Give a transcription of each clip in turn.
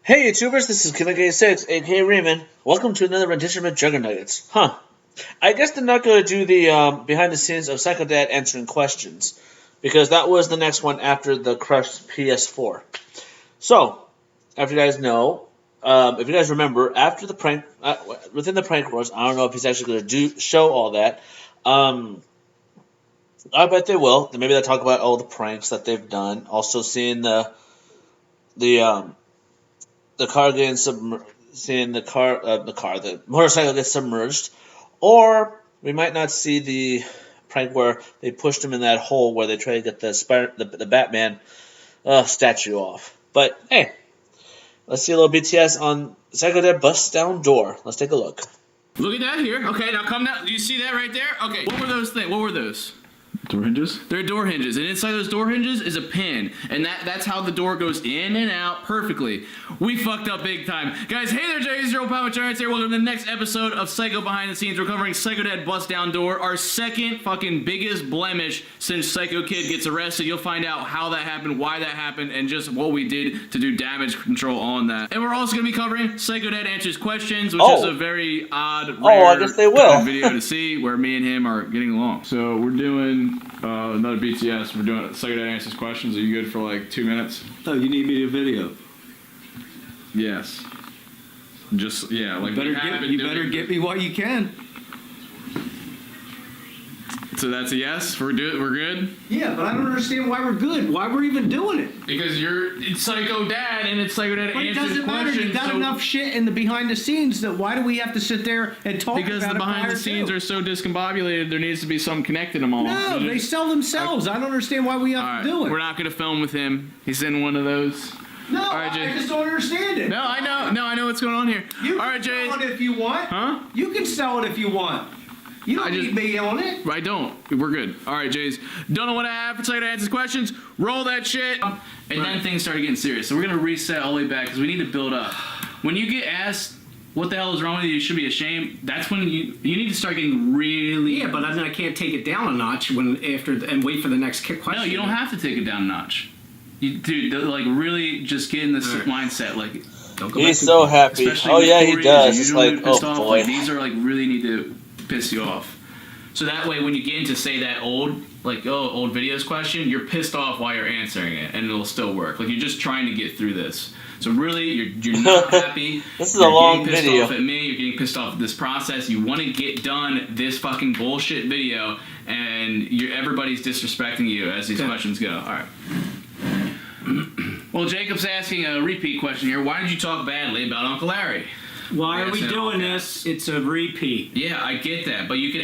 Hey YouTubers, this is Mcjuggernuggets, aka Raymond. Welcome to another rendition of Mcjuggernuggets. I guess they're not going to do the behind the scenes of Psycho Dad answering questions, because that was the next one after the crushed PS4. So, if you guys know, if you guys remember, after the prank, within the prank wars, I don't know if he's actually going to show all that. I bet they will. Then maybe they'll talk about all the pranks that they've done. Also seeing the car getting seeing the motorcycle get submerged, or we might not see the prank where they pushed him in that hole where they try to get the Batman statue off. But hey, let's see a little BTS on Psycho Dad busts down door. Let's take a look. Look at that here. Okay, now come down. Do you see that right there? Okay, what were those things? What were those? Door hinges? They're door hinges, and inside those door hinges is a pin, and that's how the door goes in and out perfectly. We fucked up big time. Guys, hey there, Jerry, your old pal Mcjuggernuggets here. Welcome to the next episode of Psycho Behind the Scenes. We're covering Psycho Dad Bust Down Door, our second fucking biggest blemish since Psycho Kid gets arrested. You'll find out how that happened, why that happened, and just what we did to do damage control on that. And we're also going to be covering Psycho Dad Answers Questions, which is a very odd, rare I guess they will. video to see where me and him are getting along. So we're doing another BTS. We're doing Psycho Dad Answers Questions. Are you good for like 2 minutes? Oh, you need me to video? Yes. Just, yeah. Like You better get me what you can. So that's a yes? We're good? Yeah, but I don't understand why we're good. Why we're even doing it. Because it's Psycho Dad and it's Psycho Dad But it Answers doesn't matter. Questions. You got enough shit in the behind the scenes that why do we have to sit there and talk because about the it behind the scenes are so discombobulated, there needs to be something connecting them all. No, they sell themselves. I don't understand why we have to do it. We're not going to film with him. He's in one of those. No, all right, Jay. I just don't understand it. No, I know. No, I know what's going on here. You all right, can Jay. sell it if you want. Huh? You can sell it if you want. You don't need me on it. I don't. We're good. All right, Jays. Don't know what I have for Psycho Dad Answers Questions. Roll that shit. And then things started getting serious. So we're going to reset all the way back because we need to build up. When you get asked what the hell is wrong with you, you should be ashamed. That's when you need to start getting really... Yeah, but then I can't take it down a notch and wait for the next question. No, you don't have to take it down a notch. Dude, like really just get in this mindset. Like, Don't go He's back so happy. especially Oh with yeah, he stories, does. you're It's usually like, pissed oh off. boy. Like, these are like really need to piss you off. So that way, when you get into say that old videos question, you're pissed off while you're answering it, and it'll still work. Like you're just trying to get through this. So really, you're not happy. This is a long You're getting video. pissed off at me. You're getting pissed off at this process. You want to get done this fucking bullshit video, and everybody's disrespecting you as these questions go. All right. Well, Jacob's asking a repeat question here. Why did you talk badly about Uncle Larry? Why are we Yes, doing okay. this? It's a repeat. Yeah, I get that, but you could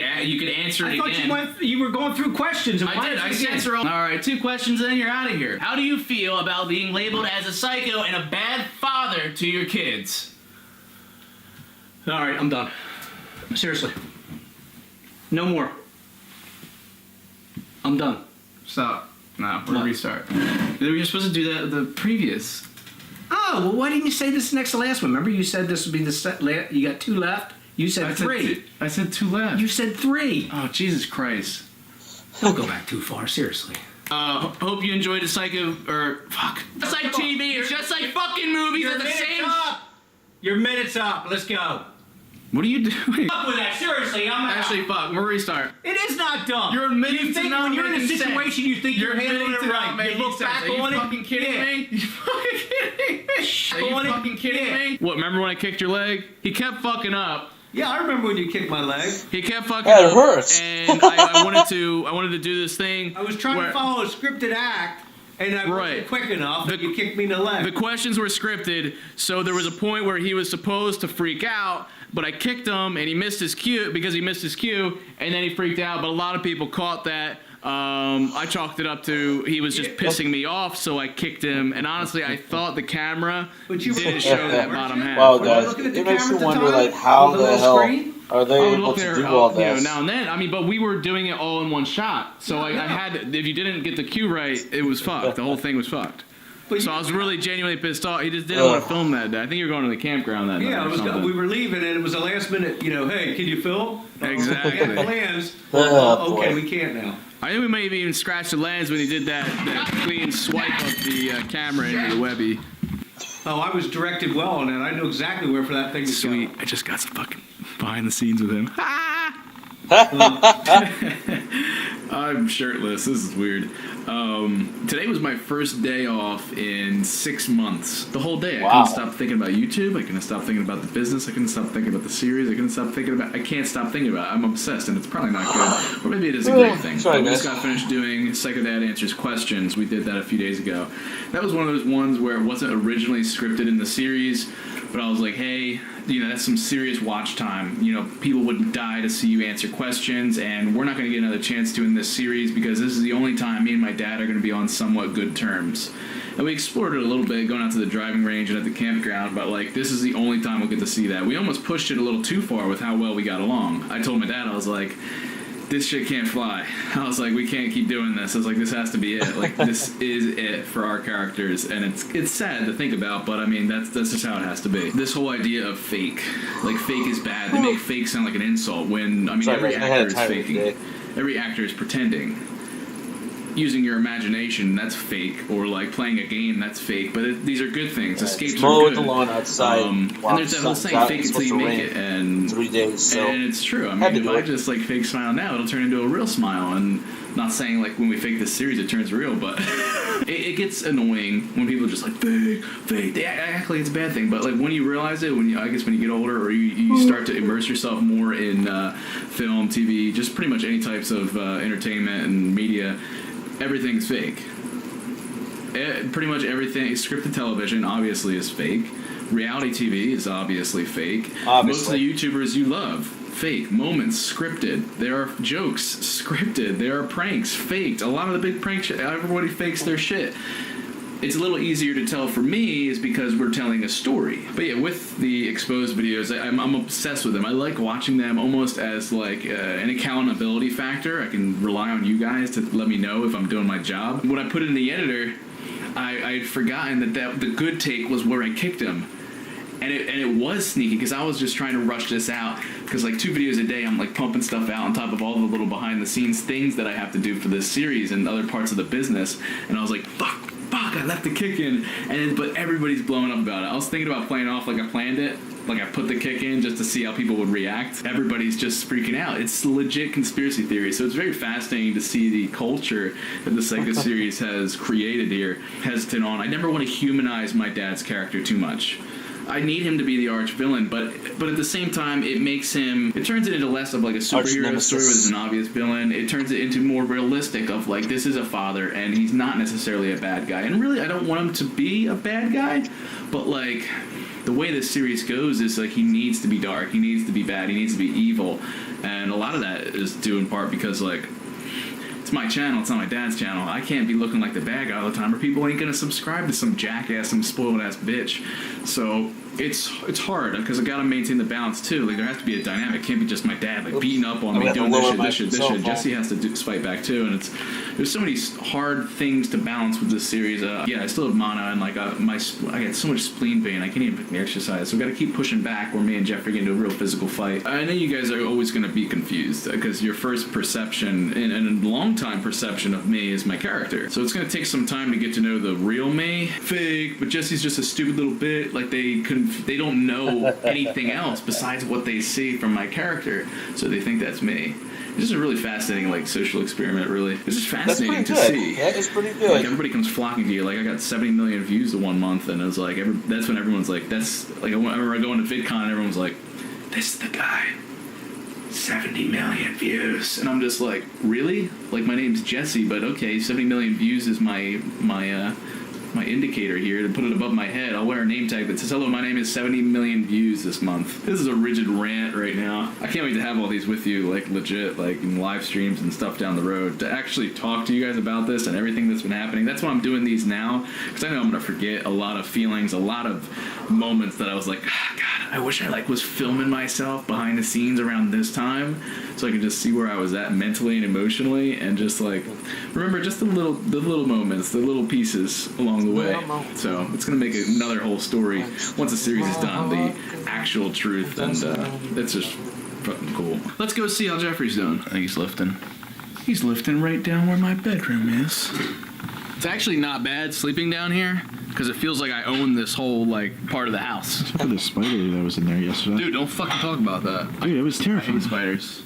answer it I thought again. you were going through questions. And I did. I again? answer all right, 2 questions, and then you're out of here. How do you feel about being labeled as a psycho and a bad father to your kids? All right, I'm done. Seriously. No more. I'm done. Stop. No, we're What? restart. We were supposed to do that the previous. Oh, well, why didn't you say this is next to last one? Remember you said this would be the you got 2 left? You said 3. I said 2 left. You said 3. Oh, Jesus Christ. Don't go back too far, seriously. Hope you enjoyed the psycho, fuck. Just like TV, it's just like fucking movies at the same... Your minute's up. Let's go. What are you doing? Up with that. Seriously, I'm out. Actually, fuck, we'll restart. It is not dumb. You're admitting you to think not when you're in a making situation, sense. you think you're handling admitting it to not right. making You look sense. back Are you on it. fucking kidding yeah. me? You fucking kidding me? Are you On it. fucking kidding Yeah. me? What, remember when I kicked your leg? He kept fucking up. Yeah, I remember when you kicked my leg. He kept fucking That up. hurts. And I wanted to do this thing. I was trying where to follow a scripted act, and I wasn't quick enough, and you kicked me in the leg. The questions were scripted, so there was a point where he was supposed to freak out, but I kicked him, and he missed his cue, and then he freaked out, but a lot of people caught that. I chalked it up to he was just pissing me off, so I kicked him, and honestly, I thought the camera didn't show that bottom half. Wow, Were you guys, looking at the it makes camera you at the wonder, time? like, how On the the little hell screen? are they I would able look to there, do all you know, this? now and then. I mean, but we were doing it all in one shot, so I had. If you didn't get the cue right, it was fucked. The whole thing was fucked. So I was really genuinely pissed off. He just didn't want to film that day. I think you were going to the campground that night. Yeah, or we were leaving, and it was a last minute, hey, can you film? Exactly. We had plans. Oh, Okay, boy. we can't now. I think we may have even scratched the lens when he did that clean swipe of the camera into the Webby. Oh, I was directed well on that. I knew exactly where for that thing to Sweet. I just got some fucking behind the scenes with him. I'm shirtless. This is weird. Today was my first day off in 6 months. The whole day. I couldn't stop thinking about YouTube. I couldn't stop thinking about the business. I couldn't stop thinking about the series. I can't stop thinking about it. I'm obsessed, and it's probably not good. Or maybe it is a great thing. Sorry, we just got finished doing Psycho Dad Answers Questions. We did that a few days ago. That was one of those ones where it wasn't originally scripted in the series, but I was like, hey, that's some serious watch time. People would die to see you answer questions, and we're not going to get another chance to in this series because this is the only time me and my dad are going to be on somewhat good terms. And we explored it a little bit, going out to the driving range and at the campground, but this is the only time we'll get to see that. We almost pushed it a little too far with how well we got along. I told my dad, I was like, this shit can't fly. I was like, we can't keep doing this. I was like, this has to be it. This is it for our characters, and it's sad to think about, but I mean, that's just how it has to be. This whole idea of fake, fake is bad. They make fake sound like an insult when, every actor is faking. Every actor is pretending. Using your imagination, that's fake, or playing a game, that's fake. But these are good things. Escapes are good. The lawn outside. And there's that whole saying, "Fake it till you make it," and 3 days. So and it's true. If I just fake smile now, it'll turn into a real smile. And not saying when we fake this series, it turns real, but it gets annoying when people are just fake. They act like it's a bad thing. But when you realize it, when you get older, or you start to immerse yourself more in film, TV, just pretty much any types of entertainment and media. Everything's fake. Pretty much everything. Scripted television obviously is fake. Reality TV is obviously fake. Most of the YouTubers you love, fake. Moments, scripted. There are jokes, scripted. There are pranks, faked. A lot of the big prank shit, everybody fakes their shit. It's a little easier to tell for me is because we're telling a story. But yeah, with the exposed videos, I'm obsessed with them. I like watching them almost as an accountability factor. I can rely on you guys to let me know if I'm doing my job. When I put it in the editor, I'd forgotten that the good take was where I kicked him. And it was sneaky because I was just trying to rush this out because 2 videos a day I'm pumping stuff out on top of all the little behind the scenes things that I have to do for this series and other parts of the business. And I was like, fuck, I left the kick in, but everybody's blowing up about it. I was thinking about playing off like I planned it, I put the kick in just to see how people would react. Everybody's just freaking out. It's legit conspiracy theory, so it's very fascinating to see the culture that the Psycho series has created here. Hesitant on. I never want to humanize my dad's character too much. I need him to be the arch villain, but at the same time, it turns it into less of a superhero story with an obvious villain. It turns it into more realistic of this is a father and he's not necessarily a bad guy. And really, I don't want him to be a bad guy, but the way this series goes is he needs to be dark, he needs to be bad, he needs to be evil, and a lot of that is due in part because it's my channel, it's not my dad's channel. I can't be looking like the bad guy all the time, or people ain't gonna subscribe to some jackass, some spoiled ass bitch. So it's hard because I gotta maintain the balance too. There has to be a dynamic. It can't be just my dad beating up on me, doing this shit. Jesse has to fight back too, and there's so many hard things to balance with this series. I still have mono, and I get so much spleen pain. I can't even exercise, so we gotta keep pushing back. Where me and Jeffrey get into a real physical fight. I know you guys are always gonna be confused because your first perception and a long time perception of me is my character. So it's gonna take some time to get to know the real me. Fake, but Jesse's just a stupid little bit. They don't know anything else besides what they see from my character, so they think that's me. This is a really fascinating social experiment. Really, it's just fascinating to see. Yeah, it's pretty good. Everybody comes flocking to you. I got 70 million views in 1 month, and it was that's when everyone's that's I remember going to VidCon and everyone's like, this is the guy. 70 million views, and I'm just really? My name's Jesse, but okay, 70 million views is my indicator here to put it above my head. I'll wear a name tag that says, hello, my name is 70 million views this month. This is a rigid rant right now. I can't wait to have all these with you, legit, in live streams and stuff down the road, to actually talk to you guys about this and everything that's been happening. That's why I'm doing these now, because I know I'm going to forget a lot of feelings, a lot of moments that I was God, I wish I was filming myself behind the scenes around this time, so I could just see where I was at mentally and emotionally, and just remember just the little moments, the little pieces along the way. So it's gonna make another whole story once the series is done, the actual truth, and it's just fucking cool. Let's go see how Jeffrey's doing. I think he's lifting. He's lifting right down where my bedroom is. It's actually not bad sleeping down here because it feels like I own this whole like part of the house. Except for the spider that was in there yesterday. Dude, don't fucking talk about that. Dude, it was I terrifying. hate spiders.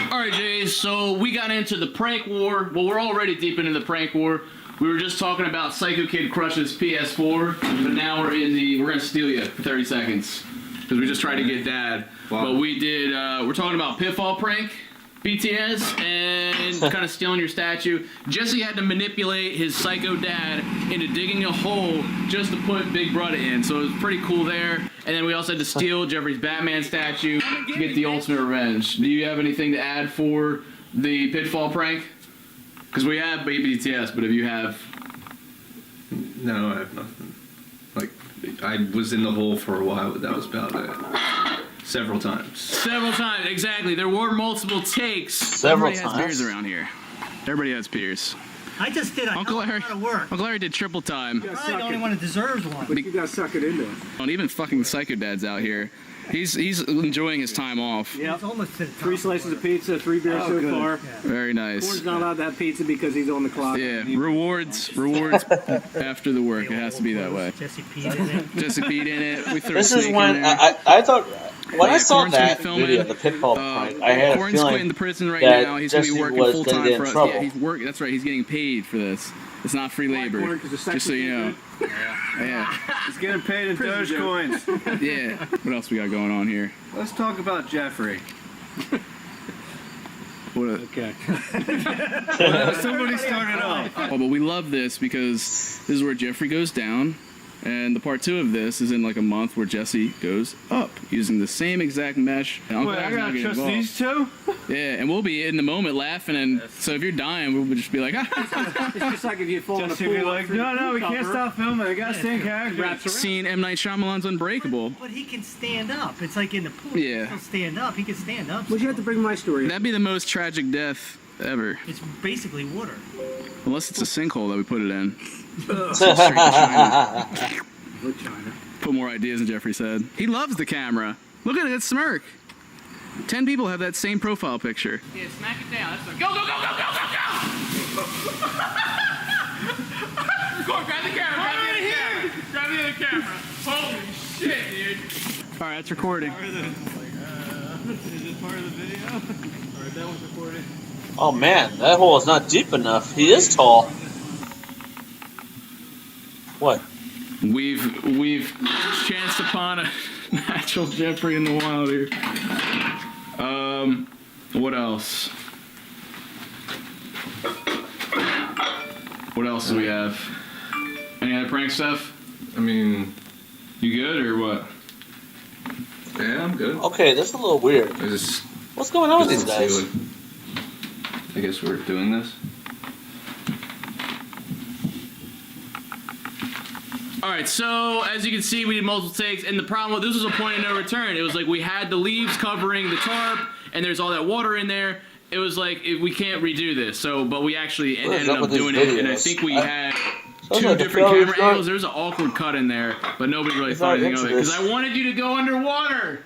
Alright, Jay, so we got into the prank war. Well, we're already deep into the prank war. We were just talking about Psycho Kid Crush's PS4, but now we're gonna steal you for 30 seconds. Because we just tried to get Dad. Wow. But we're talking about Pitfall Prank, BTS, and kind of stealing your statue. Jesse had to manipulate his psycho dad into digging a hole just to put Big Brother in, so it was pretty cool there. And then we also had to steal Jeffrey's Batman statue to get the ultimate revenge. Do you have anything to add for the Pitfall Prank? Because we have BTS, but if you have... No, I have nothing. Like, I was in the hole for a while, but that was about it. Several times. Several times, exactly. There were multiple takes. Several Everybody has times. peers around here. Everybody has peers. I just did a Uncle hell Larry, of a lot of work. Uncle Larry did triple time. I'm the only one that deserves one. But you gotta suck it into it. And even fucking Psycho Dad's out here. He's enjoying his time off. Yeah. It's almost to the top. 3 slices of pizza, 3 beers so far. Very nice. Corn's not allowed to have pizza because he's on the clock. Yeah, rewards after the work. It has to be that way. Jesse Pete in it. Jesse Pete in it. We threw This a is snake when in there. I thought when I Yeah, saw Corn's gonna that be filming. video, the Pitfall prank, I had a Corn's quitting feeling the prison right that now. He's gonna be Jesse working was full gonna time get in for us. trouble. Yeah, he's working. That's right. He's getting paid for this. It's not free labor. Corn, 'cause the Just so you know. Yeah. He's getting paid in Dogecoins. Yeah. What else we got going on here? Let's talk about Jeffrey. What a, Okay. Somebody started off. Oh, but we love this because this is where Jeffrey goes down, and the part 2 of this is in like a month where Jesse goes up using the same exact mesh. And Uncle Wait, I Larry's not gotta getting trust involved. these two? Yeah, and we'll be in the moment laughing, and so if you're dying, we'll just be like, It's just like if you fall in a Jesse pool. be like, no, we can't stop filming. I gotta stay in character. Wraps around. seen M. Night Shyamalan's Unbreakable. But he can stand up. It's like in the pool. Yeah. He'll stand up. He can stand up. Would you have to bring my story? That'd be the most tragic death ever, It's basically water. unless it's a sinkhole that we put it in. Look, China. Put more ideas than Jeffrey said. He loves the camera. Look at that smirk. 10 people have that same profile picture. Yeah, smack it down. That's go, go, go, go, go, go, go! Record, grab the camera, grab the other camera. Grab the other camera. Holy shit, dude. All right, that's recording. Is this part of the video? Or that was recorded? Oh man, that hole is not deep enough. He is tall. What? We've chanced upon a natural Jeffrey in the wild here. What else? What else do we have? Any other prank stuff? I mean, You good or what? yeah, I'm good. Okay, that's a little weird. I just What's going on with these doesn't guys? see what- I guess we're doing this. All right, so as you can see, we did multiple takes, and the problem, this was a point of no return. It was like we had the leaves covering the tarp, and there's all that water in there. It was like we can't redo this. So, but we actually What is ended up up with these doing it, and I videos? think we had Sounds two like the different film is camera not- angles. There was an awkward cut in there, but nobody really He's thought not anything of it into because this. I wanted you to go underwater.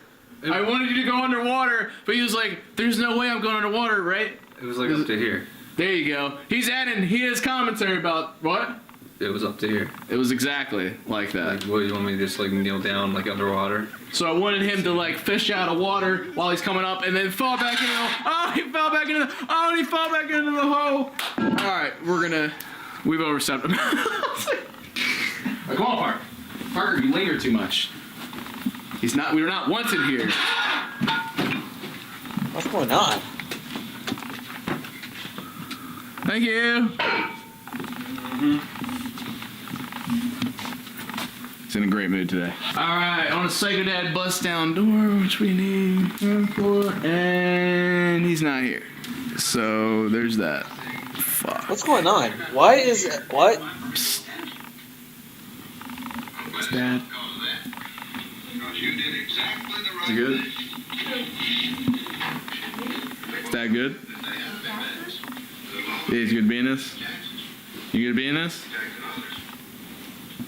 I wanted you to go underwater, but he was like, "There's no way I'm going underwater, right?" It was like up to here. There you go. He's adding his commentary about what? It was up to here. It was exactly like that. Like, what, you want me to just like kneel down like underwater? So I wanted him to like fish out of water while he's coming up and then fall back into the oh he fell back into the oh and he fell back into the hole. Alright, we've overstepped him. Come on, Parker. Parker, you linger too much. We were not wanted here. What's going on? Thank you. He's in a great mood today. Alright, on a Psycho Dad bust down door, which we need for, and he's not here. So there's that. Fuck. What's going on? Why is it? What? It's Dad. Is it good? Is that good? Yeah, he's good to be in this? You good to be in this?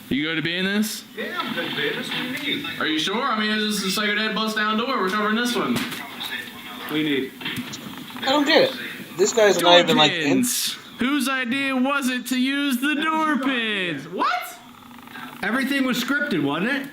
You good to be in this? Yeah, I'm good, baby. What do you need? Are you sure? I mean, this is a Psycho Dad bust down door. We're covering this one. We need. I don't get it. These guys are not even like in. Pins. Whose idea was it to use the door pins? What? Everything was scripted, wasn't it?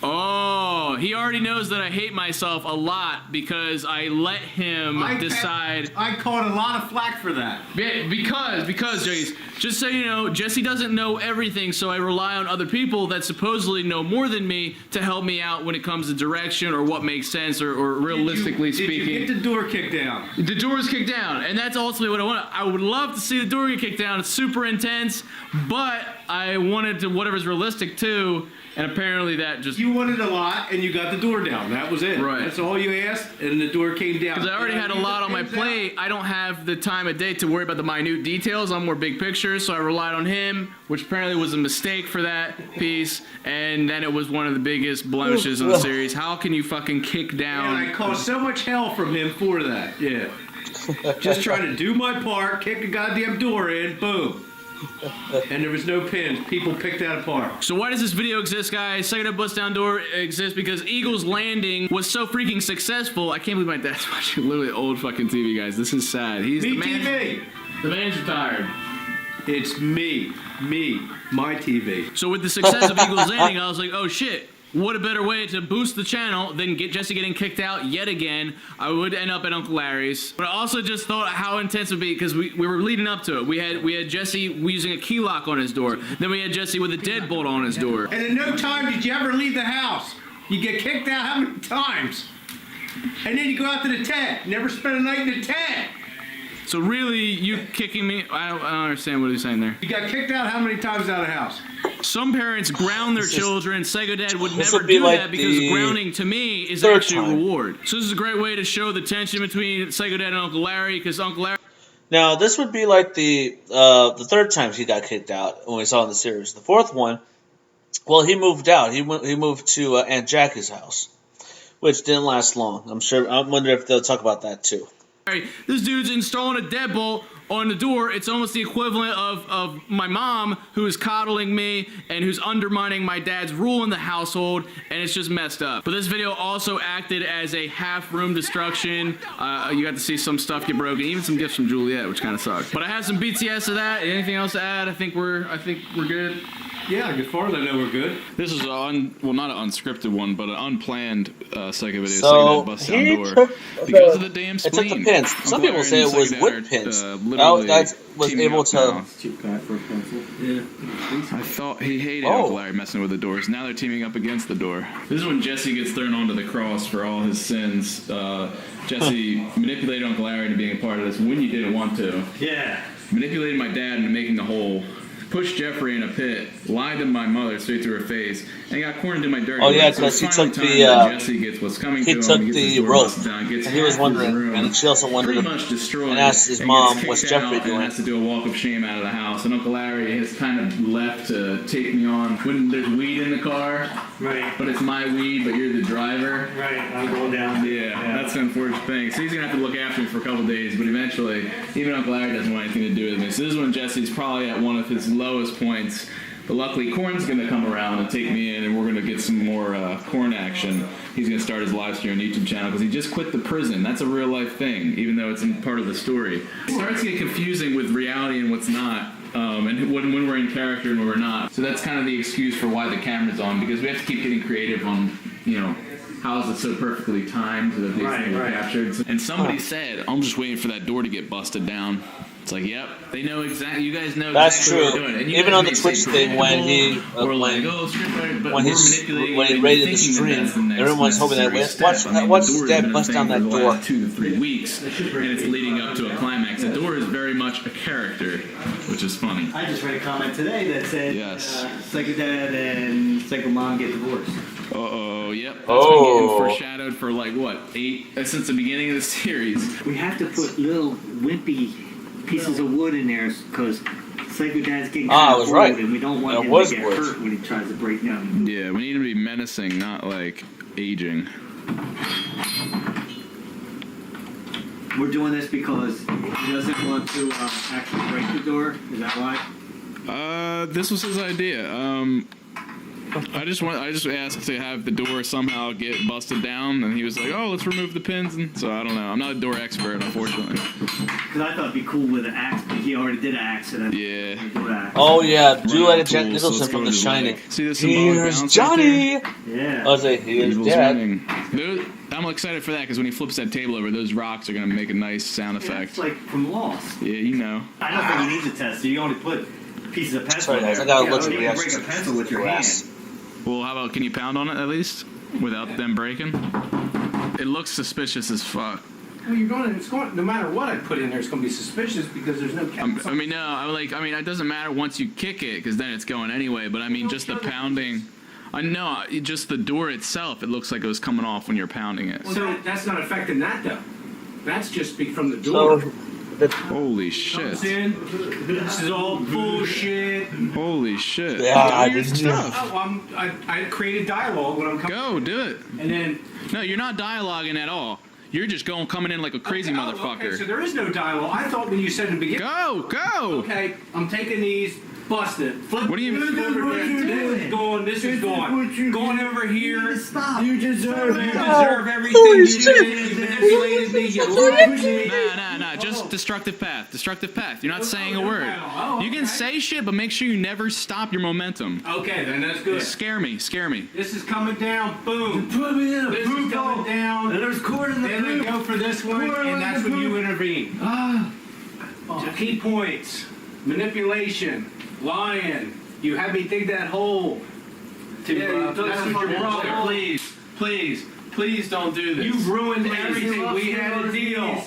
Oh, he already knows that I hate myself a lot because I let him decide. I caught a lot of flack for that. Yeah, because, Jace, just so you know, Jesse doesn't know everything, so I rely on other people that supposedly know more than me to help me out when it comes to direction or what makes sense or realistically speaking. Did you get the door kicked down? The door is kicked down, and that's ultimately what I want. I would love to see the door get kicked down. It's super intense, but I wanted to whatever's realistic too, and apparently that just... You wanted a lot, and you got the door down. That was it. Right. That's all you asked, and the door came down. Because I already had a lot on my plate. I don't have the time of day to worry about the minute details. I'm more big picture, so I relied on him, which apparently was a mistake for that piece, and then it was one of the biggest blemishes in the series. How can you fucking kick down... And I caused so much hell from him for that. Yeah. Just trying to do my part, kick the goddamn door in, boom. And there was no pins. People picked that apart. So why does this video exist, guys? Second Up Bust Down Door exists because Eagle's Landing was so freaking successful. I can't believe my dad's watching literally old fucking TV, guys. This is sad. He's Me the man. TV. The man's retired. It's me, my TV. So with the success of Eagle's Landing, I was like, oh shit. What a better way to boost the channel than get Jesse getting kicked out yet again. I would end up at Uncle Larry's. But I also just thought how intense it would be because we were leading up to it. We had Jesse using a key lock on his door. Then we had Jesse with a deadbolt on his door. And in no time did you ever leave the house. You get kicked out how many times? And then you go out to the tent. Never spend a night in the tent. So really, you kicking me? I don't understand what he's saying there. You got kicked out how many times out of the house? Some parents ground their children. Psycho Dad would This never would be do like that because the grounding to me is third actually a time. reward. So this is a great way to show the tension between Psycho Dad and Uncle Larry because Uncle Larry... Now, this would be like the third time he got kicked out when we saw in the series. The fourth one, well, he moved out. He moved to Aunt Jackie's house, which didn't last long. I wonder if they'll talk about that too. This dude's installing a deadbolt on the door. It's almost the equivalent of my mom, who is coddling me and who's undermining my dad's rule in the household, and it's just messed up. But this video also acted as a half-room destruction. You got to see some stuff get broken, even some gifts from Juliet, which kind of sucked. But I have some BTS of that. Anything else to add? I think we're good. Yeah, as far as I know, we're good. This is not an unscripted one, but an unplanned psycho video. So Bust he down door took because of the damn it took spleen. the pins. Some people say it was whip pins. That was able to. I thought he hated Oh. Uncle Larry messing with the doors. Now they're teaming up against the door. This is when Jesse gets thrown onto the cross for all his sins. Jesse manipulated Uncle Larry into being a part of this when you didn't want to. Yeah. Manipulated my dad into making the hole. Pushed Jeffrey in a pit, lied to my mother straight through her face, and got cornered into my dirty. Oh yeah, so because he finally took time the that Jesse gets what's coming he to took him, gets his the door rope, busted down, gets and he was half his wondering, room and she also wondered pretty much destroyed, and asked his and mom, gets "What's kicked Jeffrey out doing?" And has to do a walk of shame out of the house. And Uncle Larry has kind of left to take me on when there's weed in the car, Right. but it's my weed, but you're the driver. Right. I'm going down. Yeah, that's the unfortunate thing. So he's gonna have to look after me for a couple days, but eventually, even Uncle Larry doesn't want anything to do with me. So this is when Jesse's probably at one of his lowest points. But luckily, Korn's gonna come around and take me in, and we're gonna get some more Korn action. He's gonna start his live stream on YouTube channel because he just quit the prison. That's a real life thing, even though it's in part of the story. It starts to get confusing with reality and what's not. And when we're in character and when we're not. So that's kind of the excuse for why the camera's on, because we have to keep getting creative on, how is it so perfectly timed so that these things are captured. And somebody said, I'm just waiting for that door to get busted down. It's like, yep, they know exactly. You guys know That's exactly what true. they're doing. And you Even guys on the may Twitch say thing when he or like, oh, scriptwriter, but when we're he's manipulating when he and rated the thinking that stream, that's the next everyone's hoping that necessary step. I mean, watch the door's Dad been a bust thing down for that the door. last 2 to 3 weeks, and it's leading up to a climax. The door is very much a character, which is funny. I just read a comment today that said Yes. Psycho Dad and Psycho Mom get divorced. Uh-oh, yep. That's Oh. been getting foreshadowed for like, what, 8? Since the beginning of the series. We have to put little wimpy pieces of wood in there because Psycho Dad's getting I kind of was old, right. and we don't want That him was to get wood. hurt when he tries to break down. Yeah, we need him to be menacing, not like aging. We're doing this because he doesn't want to actually break the door. Is that why? This was his idea. I just asked to have the door somehow get busted down, and he was like, "Oh, let's remove the pins." And so I don't know. I'm not a door expert, unfortunately. Because I thought it'd be cool with an axe, but he already did an accident. Yeah. Oh yeah, do like a Jack Tools, Nicholson let's from go The to Shining. leg. See this symbolic Here's bounce Johnny. right Yeah. I was like, here's Evil's Dad. winning. I'm excited for that because when he flips that table over, those rocks are gonna make a nice sound It's effect. like from Lost. Yeah, you know. I don't think he needs a tester. You only put pieces of pencil Sorry, in guys, there. I gotta Yeah, look you at can reactions break a to pencil with your grass. hand. Well, how about, can you pound on it at least without them breaking? It looks suspicious as fuck. Well, it's going. No matter what I put in there, it's going to be suspicious because there's no. It doesn't matter once you kick it because then it's going anyway. But I mean, just the pounding. I know, just the door itself. It looks like it was coming off when you're pounding it. Well, that's not affecting that though. That's just from the door. Holy shit! Comes in. This is all bullshit. Holy shit! Yeah, I Do your didn't- stuff. Oh, I created dialogue when I'm coming. Go, do it. And then. No, you're not dialoguing at all. You're just coming in like a crazy motherfucker. Okay, so there is no dialogue. I thought when you said in the beginning. Go! Okay, I'm taking these, busted. Flip. What do you? This is going. This is going. Going over here. Stop. You deserve everything you did. You manipulated me. You lied to me. Nah. Just destructive path. Destructive path. You're not saying a word. Oh, You can say shit, but make sure you never stop your momentum. Okay, then that's good. Scare me. This is coming down. Boom. Put me in a This poop is coming hole. down. And there's cord in the Then we poop. go for this one, and that's when you intervene. So key points: manipulation, lying. You had me dig that hole. That's what your brother. Please don't do this. You ruined everything. We had a deal.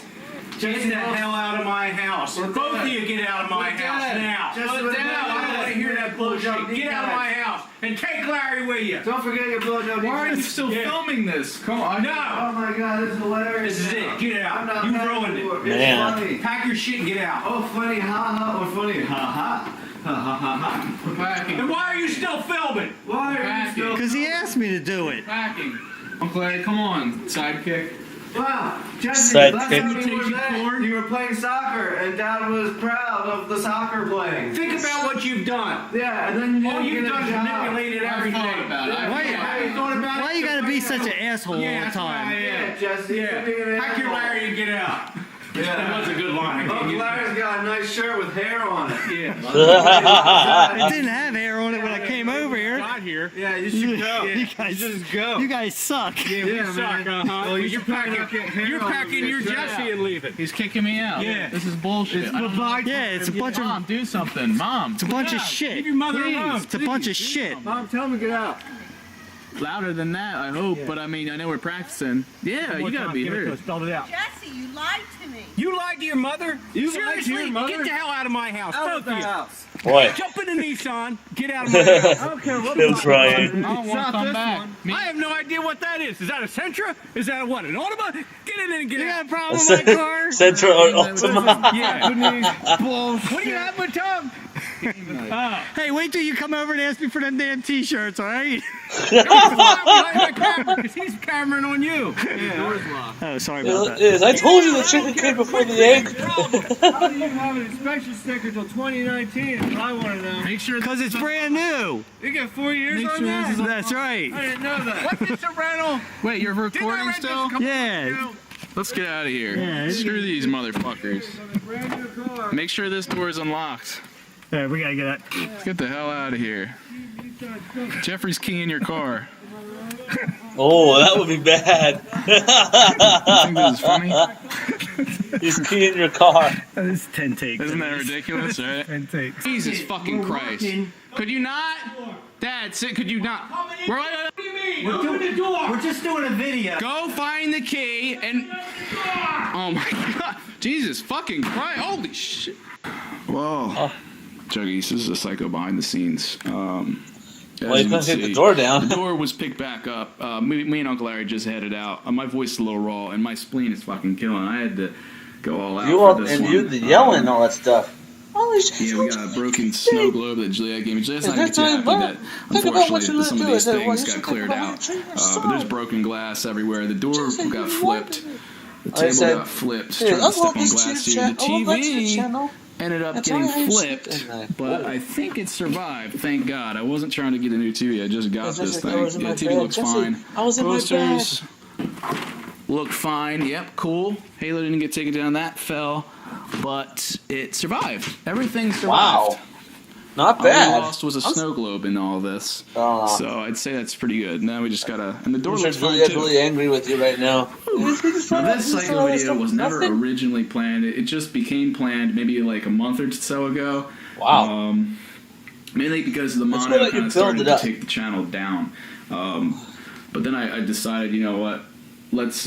Get the hell out of my house. Both of you get out of my house now. Put down. I don't want to hear that bullshit. Get out of my house and take Larry with you. Don't forget your blowjob. Why are you still filming this? Come on. No. Oh my god, this is hilarious. This is it. Get I'm out. not You mad ruined anymore. it. It's Man. funny. Pack your shit and get out. Oh, funny, ha ha, or funny, ha ha. Ha ha ha ha. Packing. And why are you still filming? Why are you still... Because he asked me to do it. Packing. Uncle Larry, come on. Sidekick. Wow, Jesse, Sidekick. last time you were Take there, your cord. you were playing soccer, and Dad was proud of the soccer playing. Think about what you've done. Yeah, and then you All didn't you've get a done is job. manipulated everything. about it. Why- Have you thought about it? Why you gotta be such an asshole all Yeah, the that's why I time? am. Yeah, Jesse. Yeah. you're being an Pack your asshole. Larry and get out. Yeah. That was a good line. Uncle Larry's got a nice shirt with hair on it. It didn't have hair on it when I came over here. Got here. Yeah, you should go. You guys suck. Yeah, Suck, Well, you you're should put packing. up your hair You're on packing it. your Get Jesse out. and leaving. He's kicking me out. Yeah. This is bullshit. I don't know. Yeah, it's a bunch of Mom, do something. Mom. it's a bunch of shit. Leave your mother alone. It's a bunch of shit. Mom, tell him to get out. Louder than that, I hope. But I mean, I know we're practicing. Yeah, you gotta be heard. Spelled it out. Jesse, you lied to me. You lied to your mother? Seriously? Get the hell out of my house, both of you. house. Boy, Jump in the Nissan. Get out of my house. I don't care what Phil's trying. I don't want to come back. I have no idea what that is. Is that a Sentra? Is that a what? An Ultima? Get in and get You got out. a problem with my car? Central or Ultima. Yeah. What do you have with Tom? Hey, wait till you come over and ask me for them damn t-shirts, all right? Because he's cameraing on you. Oh, sorry about that. Yes, I told you the chicken came before the egg. How do you have an inspection sticker until 2019? That's what I want to know. Make sure Because it's brand new. You get 4 years Make on sure that? this is That's right. I didn't know that. What's this a rental? Wait, you're recording still? Yeah. Let's get out of here. Yeah, Screw these motherfuckers. Brand new car. Make sure this door is unlocked. Yeah, we gotta get out. Let's get the hell out of here. Jeffrey's keying your car. Oh, that would be bad. You think this is funny? He's keying your car. This is 10 takes. Isn't that ridiculous, right? 10 takes. Jesus fucking Christ. Could you not? Dad, could you not? What do you mean? Open the door. We're just doing a video. Go find the key and... Oh my god. Jesus fucking Christ. Holy shit. Whoa. Juggies, this is a psycho behind the scenes. Well, he's gonna take the door down. The door was picked back up. Me and Uncle Larry just headed out. My voice is a little raw, and my spleen is fucking killing. I had to go all out You for all this and one. you the yelling and all that stuff. Holy shit! Yeah, we got a broken snow globe that Juliet gave me. Juliet's not That's even too not happy even that Think about what unfortunately you're some of gonna these do. things Think got cleared about out. what you're But there's broken glass everywhere. The door got flipped. The I table said, got flipped. "Dude, Trying to I'll step on love this glass chit here. chat. The I love that chit TV. channel. ended up That's getting only flipped, but I think it survived. Thank God. I wasn't trying to get a new TV. I just got this thing. Yeah, TV looks fine. I was in my bed. Posters look fine. Yep, cool. Halo didn't get taken down. That fell, but it survived. Everything survived. Wow. Not All we bad. lost was a snow globe in all this. So I'd say that's pretty good. Now we just gotta... And the door looks fine, too. I'm really angry with you right now. Now, this Psycho video was never originally planned. It just became planned maybe like a month or so ago. Wow. Mainly because the monitor kind of started to take the channel down. But then I decided, you know what? Let's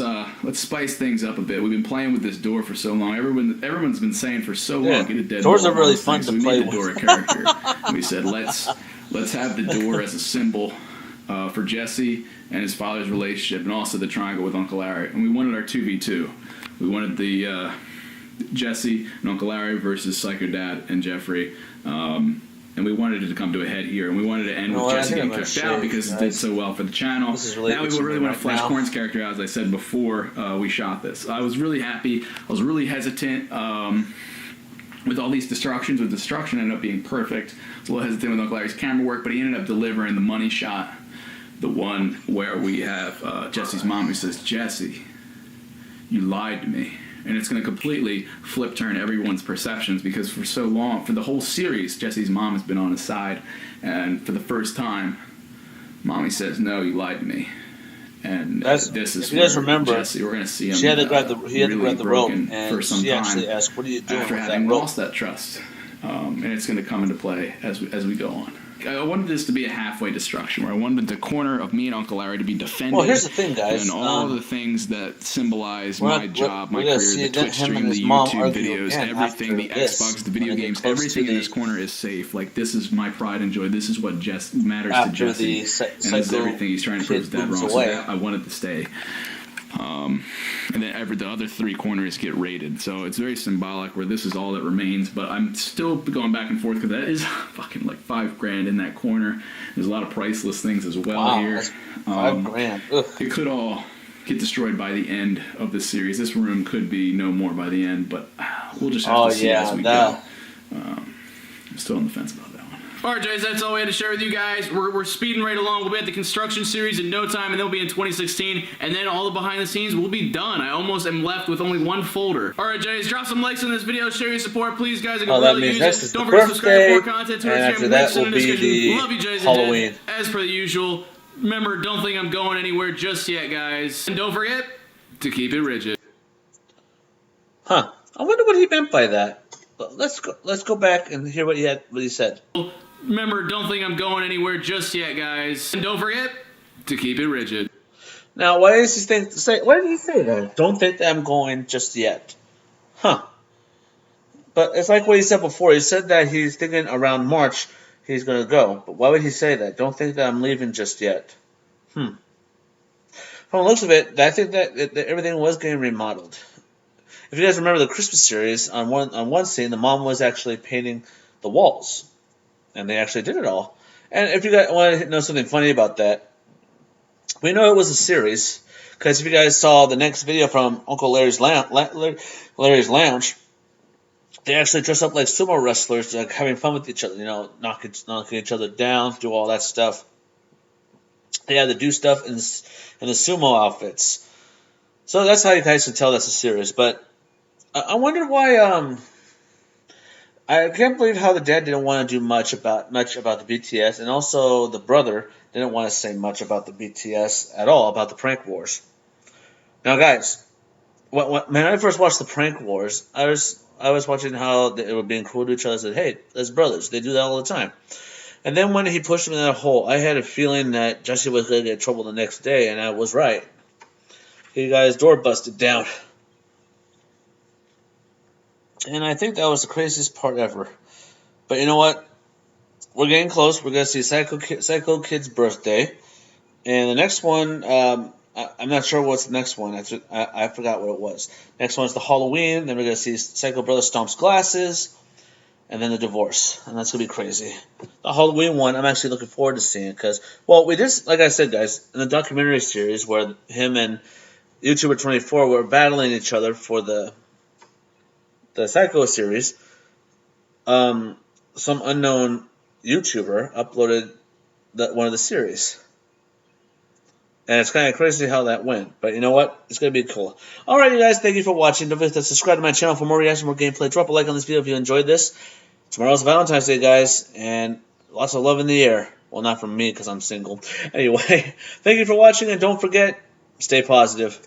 spice things up a bit. We've been playing with this door for so long. Everyone's been saying for so long, get a dead doors door. are really fun to play with. We made the door a character. And we said let's have the door as a symbol for Jesse and his father's relationship, and also the triangle with Uncle Larry. And we wanted our 2v2. We wanted the Jesse and Uncle Larry versus Psycho Dad and Jeffrey. And we wanted it to come to a head here, and we wanted to end with Jesse getting kicked out because it did so well for the channel. Now we really want to flesh Corn's character out, as I said before we shot this. I was really happy. I was really hesitant with all these destructions. With destruction ended up being perfect. I was a little hesitant with Uncle Larry's camera work, but he ended up delivering the money shot, the one where we have Jesse's mom who says, "Jesse, you lied to me." And it's going to completely turn everyone's perceptions, because for so long, for the whole series, Jesse's mom has been on his side. And for the first time, Mommy says, "No, you lied to me." And this is, if you guys remember, Jesse, we're going to see him. He had to grab the rope, and for some she time actually asked, "What are you doing after with having that rope?" lost that trust. And it's going to come into play as we go on. I wanted this to be a halfway destruction, where I wanted the corner of me and Uncle Larry to be defended. Well, here's the thing, guys. And all the things that symbolize my job, my career, the Twitch stream, the YouTube videos, everything, the Xbox, the video games, everything in this corner is safe. Like, this is my pride and joy. This is what matters to Jesse. And this is everything he's trying to prove his dad wrong. So that I wanted to stay. And then the other three corners get raided. So it's very symbolic, where this is all that remains. But I'm still going back and forth, because that is fucking like $5,000 in that corner. There's a lot of priceless things as well here. $5,000. It could all get destroyed by the end of the series. This room could be no more by the end, but we'll just have to see as we go. I'm still on the fence about that one. Alright, guys, that's all we had to share with you guys. We're speeding right along. We'll be at the construction series in no time, and they'll be in 2016. And then all the behind the scenes will be done. I almost am left with only one folder. Alright, Jays, drop some likes on this video. Share your support, please, guys. I can really use it. Don't forget to subscribe for more content. And after that will be the Love you, Jays, Halloween. as per the usual. Remember, don't think I'm going anywhere just yet, guys. And don't forget to keep it rigid. Huh. I wonder what he meant by that. Let's go back and hear what he said. Remember, don't think I'm going anywhere just yet, guys. And don't forget to keep it rigid. Now, why did he say that? Don't think that I'm going just yet. Huh. But it's like what he said before. He said that he's thinking around March he's going to go. But why would he say that? Don't think that I'm leaving just yet. From the looks of it, I think that everything was getting remodeled. If you guys remember the Christmas series, on one scene, the mom was actually painting the walls. And they actually did it all. And if you guys want to know something funny about that, we know it was a series, because if you guys saw the next video from Uncle Larry's Lounge, they actually dress up like sumo wrestlers, like having fun with each other, knocking each other down, do all that stuff. They had to do stuff in the sumo outfits. So that's how you guys can tell that's a series. But I wonder why. I can't believe how the dad didn't want to do much about the BTS, and also the brother didn't want to say much about the BTS at all, about the prank wars. Now, guys, when I first watched the prank wars, I was watching how they were being cruel to each other. I said, "Hey, that's brothers. They do that all the time." And then when he pushed him in that hole, I had a feeling that Jesse was going to get in trouble the next day, and I was right. He got his door busted down. And I think that was the craziest part ever. But you know what? We're getting close. We're going to see Psycho Kid's birthday. And the next one, I'm not sure what's the next one. I forgot what it was. Next one is the Halloween. Then we're going to see Psycho Brother Stomps Glasses. And then the divorce. And that's going to be crazy. The Halloween one, I'm actually looking forward to seeing. Because, we just, like I said, guys, in the documentary series where him and YouTuber 24 were battling each other for the Psycho series, some unknown YouTuber uploaded one of the series. And it's kind of crazy how that went. But you know what? It's going to be cool. Alright, you guys. Thank you for watching. Don't forget to subscribe to my channel for more reaction, more gameplay. Drop a like on this video if you enjoyed this. Tomorrow's Valentine's Day, guys. And lots of love in the air. Well, not from me because I'm single. Anyway, thank you for watching. And don't forget, stay positive.